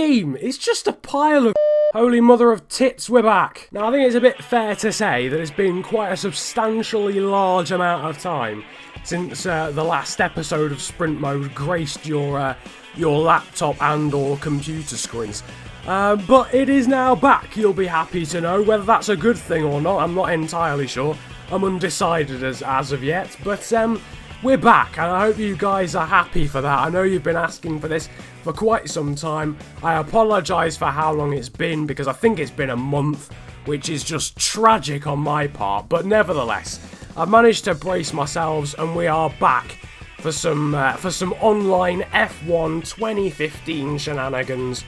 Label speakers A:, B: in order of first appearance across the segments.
A: scheme. It's just a pile of holy mother of tits, we're back. Now, I think it's a bit fair to say that it's been quite a substantially large amount of time since the last episode of Sprint Mode graced your laptop and or computer screens. But it is now back, you'll be happy to know. Whether that's a good thing or not, I'm not entirely sure. I'm undecided as of yet, but we're back, and I hope you guys are happy for that. I know you've been asking for this for quite some time. I apologise for how long it's been, because I think it's been a month, which is just tragic on my part, but nevertheless, I've managed to brace myself, and we are back for some online F1 2015 shenanigans.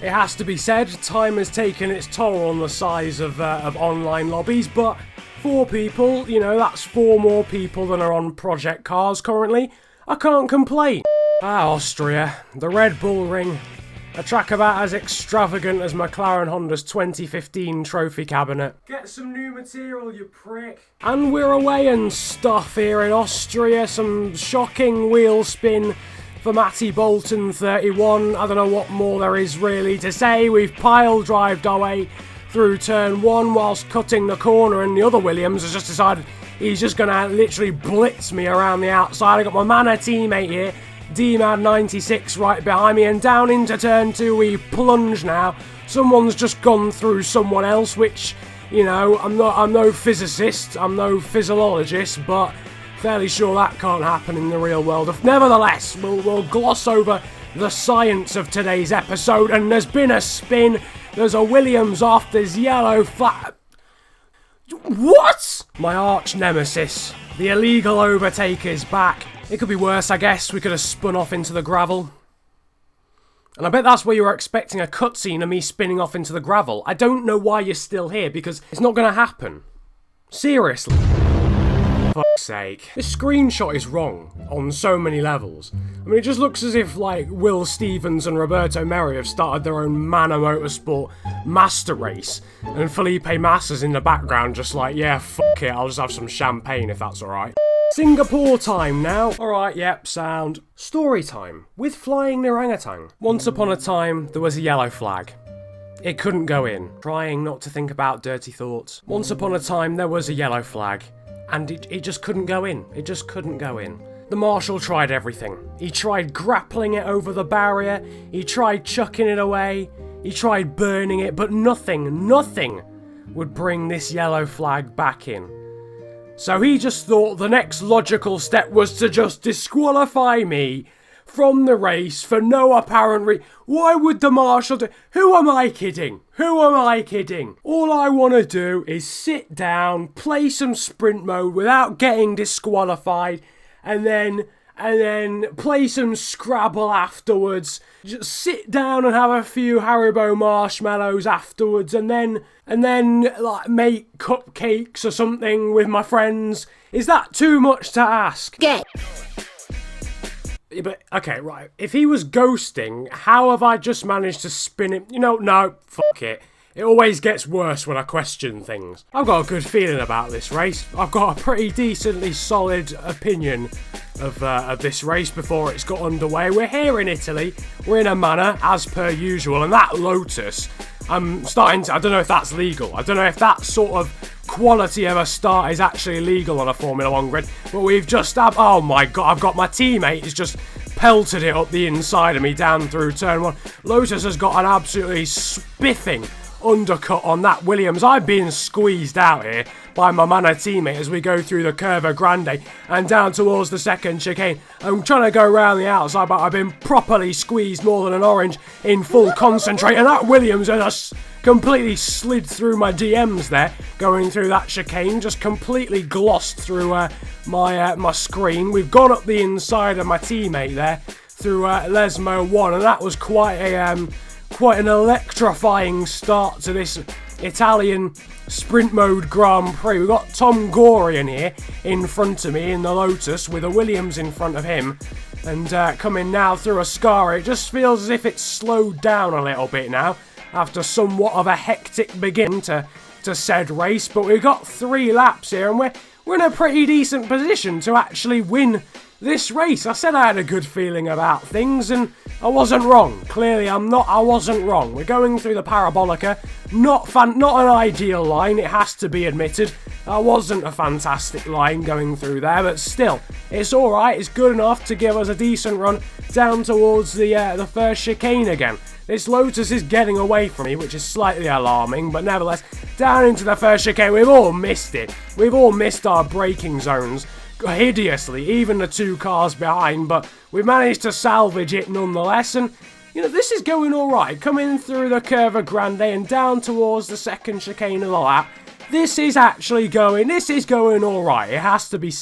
A: It has to be said, time has taken its toll on the size of online lobbies, but 4 people, you know, that's 4 more people than are on Project Cars currently. I can't complain. Austria, the Red Bull Ring, a track about as extravagant as McLaren Honda's 2015 trophy cabinet. Get some new material, you prick. And we're away and stuff here in Austria, some shocking wheel spin for Matty Bolton 31. I don't know what more there is really to say. We've pile-drived our way through turn 1 whilst cutting the corner, and the other Williams has just decided he's just going to literally blitz me around the outside. I got my Manor teammate here, DMAD96 right behind me, and down into turn 2 we plunge now. Someone's just gone through someone else, which, you know, I'm no physicist, I'm no physiologist, but fairly sure that can't happen in the real world. Nevertheless, we'll gloss over the science of today's episode, and there's been a spin. There's a Williams off, there's yellow flag. What? My arch nemesis, the illegal overtaker, is back. It could be worse, I guess. We could have spun off into the gravel. And I bet that's where you were expecting a cutscene of me spinning off into the gravel. I don't know why you're still here, because it's not going to happen. Seriously. For fuck's sake. This screenshot is wrong on so many levels. I mean, it just looks as if, like, Will Stevens and Roberto Merri have started their own Manor Motorsport master race, and Felipe Massa's in the background just like, yeah, fuck it, I'll just have some champagne if that's alright. Singapore time now. Alright, yep, sound. Story time with flying orangutan. Once upon a time, there was a yellow flag. It couldn't go in. Trying not to think about dirty thoughts. Once upon a time, there was a yellow flag, and it just couldn't go in. It just couldn't go in. The marshal tried everything. He tried grappling it over the barrier, he tried chucking it away, he tried burning it, but nothing would bring this yellow flag back in. So he just thought the next logical step was to just disqualify me from the race for no apparent reason. Why would the marshal do? Who am I kidding? Who am I kidding? All I want to do is sit down, play some sprint mode without getting disqualified, and then play some Scrabble afterwards. Just sit down and have a few Haribo marshmallows afterwards, and then like make cupcakes or something with my friends. Is that too much to ask?
B: Gay.
A: But okay, right. If he was ghosting, how have I just managed to spin it? You know, no, fuck it. It always gets worse when I question things. I've got a good feeling about this race. I've got a pretty decently solid opinion of this race before it's got underway. We're here in Italy. We're in a Manor, as per usual. And that Lotus, I'm starting to... I don't know if that's legal. I don't know if that sort of quality of a start is actually legal on a Formula 1 grid. But we've just... oh my god, I've got my teammate who's just pelted it up the inside of me down through turn 1. Lotus has got an absolutely spiffing undercut on that Williams. I'm being squeezed out here by my Manor teammate as we go through the Curva Grande and down towards the second chicane. I'm trying to go around the outside, but I've been properly squeezed more than an orange in full concentrate, and that Williams has just completely slid through my DMs there, going through that chicane, just completely glossed through my screen. We've gone up the inside of my teammate there through Lesmo 1, and that was quite an electrifying start to this Italian sprint mode Grand Prix. We've got Tom Gorian here in front of me in the Lotus with a Williams in front of him, and coming now through Ascara. It just feels as if it's slowed down a little bit now after somewhat of a hectic begin to said race, but we've got 3 laps here and we're in a pretty decent position to actually win this race. I said I had a good feeling about things, and I wasn't wrong. Clearly, I wasn't wrong. We're going through the Parabolica. Not an ideal line, it has to be admitted. That wasn't a fantastic line going through there, but still, it's alright. It's good enough to give us a decent run down towards the first chicane again. This Lotus is getting away from me, which is slightly alarming, but nevertheless, down into the first chicane. We've all missed it. We've all missed our braking zones hideously, even the two cars behind, but we've managed to salvage it nonetheless, and you know, this is going alright. Coming through the Curva Grande and down towards the second chicane of the lap. This is going alright. It has to be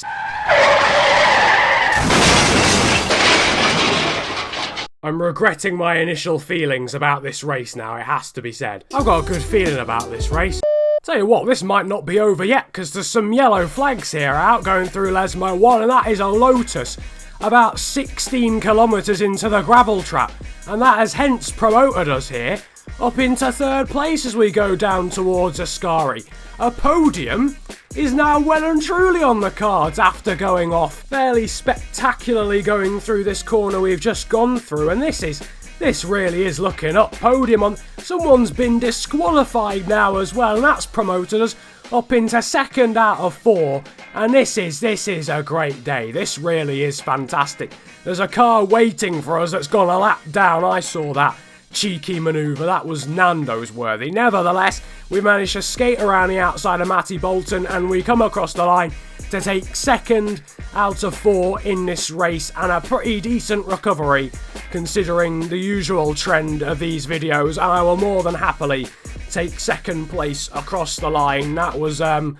A: I'm regretting my initial feelings about this race now, it has to be said. I've got a good feeling about this race. Tell you what, this might not be over yet, because there's some yellow flags here out going through Lesmo 1, and that is a Lotus about 16 kilometres into the gravel trap, and that has hence promoted us here up into third place as we go down towards Ascari. A podium is now well and truly on the cards after going off fairly spectacularly going through this corner we've just gone through, and this really is looking up. Podium on. Someone's been disqualified now as well, and that's promoted us up into second out of 4. And this is a great day. This really is fantastic. There's a car waiting for us that's gone a lap down. I saw that cheeky manoeuvre. That was Nando's worthy. Nevertheless, we managed to skate around the outside of Matty Bolton, and we come across the line to take second out of 4 in this race, and a pretty decent recovery considering the usual trend of these videos, and I will more than happily take second place across the line. That was a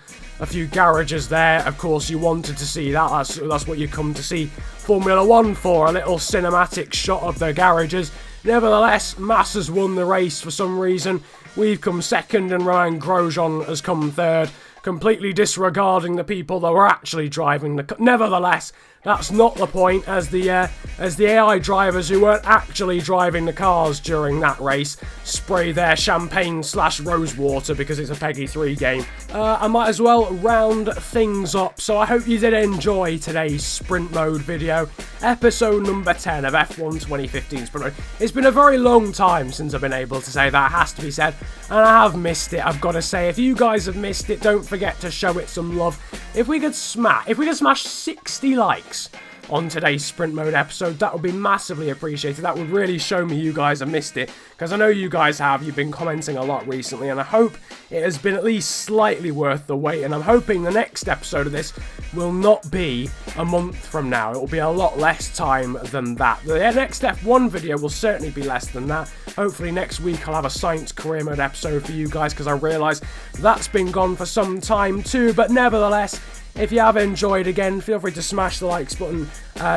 A: few garages there. Of course, you wanted to see that. That's what you come to see Formula 1 for, a little cinematic shot of the garages. Nevertheless, Mass has won the race for some reason. We've come second and Ryan Grosjean has come third, completely disregarding the people that were actually driving the car. Nevertheless, that's not the point, as the AI drivers who weren't actually driving the cars during that race spray their champagne / rose water because it's a Peggy 3 game. I might as well round things up, so I hope you did enjoy today's sprint mode video, episode number 10 of F1 2015 sprint mode. It's been a very long time since I've been able to say that, has to be said, and I have missed it, I've got to say. If you guys have missed it, don't forget to show it some love. If we could smash 60 likes on today's sprint mode episode, that would be massively appreciated. That would really show me you guys have missed it, because I know you guys have. You've been commenting a lot recently, and I hope it has been at least slightly worth the wait, and I'm hoping the next episode of this will not be a month from now. It will be a lot less time than that. The next F1 video will certainly be less than that. Hopefully next week I'll have a Science Career Mode episode for you guys, because I realise that's been gone for some time too, but nevertheless, if you have enjoyed, again, feel free to smash the likes button,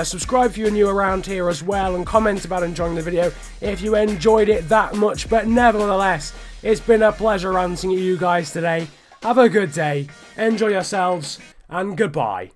A: subscribe if you're new around here as well, and comment about enjoying the video if you enjoyed it that much. But nevertheless, it's been a pleasure ranting at you guys today. Have a good day, enjoy yourselves, and goodbye.